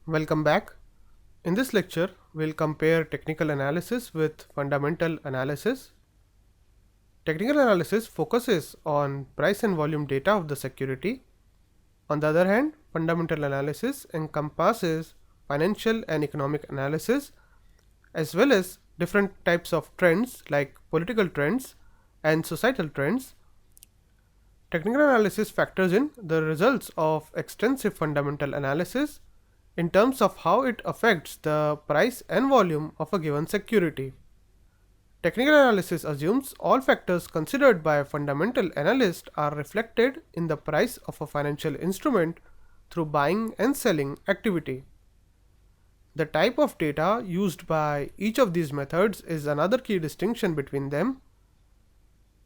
Welcome back. In this lecture, we'll compare technical analysis with fundamental analysis. Technical analysis focuses on price and volume data of the security. On the other hand, fundamental analysis encompasses financial and economic analysis as well as different types of trends like political trends and societal trends. Technical analysis factors in the results of extensive fundamental analysis in terms of how it affects the price and volume of a given security. Technical analysis assumes all factors considered by a fundamental analyst are reflected in the price of a financial instrument through buying and selling activity. The type of data used by each of these methods is another key distinction between them.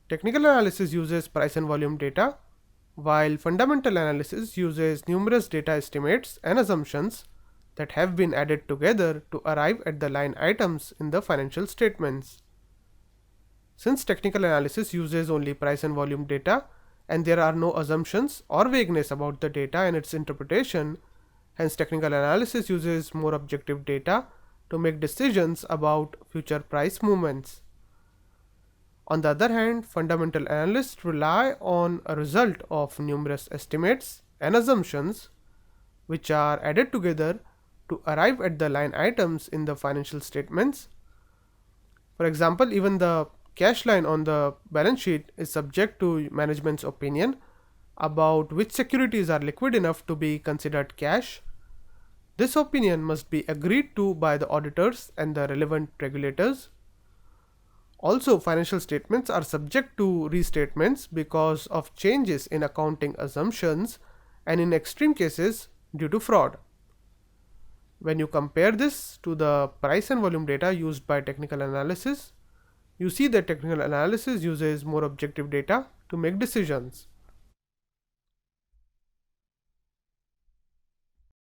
Technical analysis uses price and volume data, while fundamental analysis uses numerous data estimates and assumptions that have been added together to arrive at the line items in the financial statements. Since technical analysis uses only price and volume data, and there are no assumptions or vagueness about the data and its interpretation, hence technical analysis uses more objective data to make decisions about future price movements. On the other hand, fundamental analysts rely on a result of numerous estimates and assumptions which are added together to arrive at the line items in the financial statements. For example, even the cash line on the balance sheet is subject to management's opinion about which securities are liquid enough to be considered cash. This opinion must be agreed to by the auditors and the relevant regulators. Also, financial statements are subject to restatements because of changes in accounting assumptions and in extreme cases due to fraud. When you compare this to the price and volume data used by technical analysis, you see that technical analysis uses more objective data to make decisions.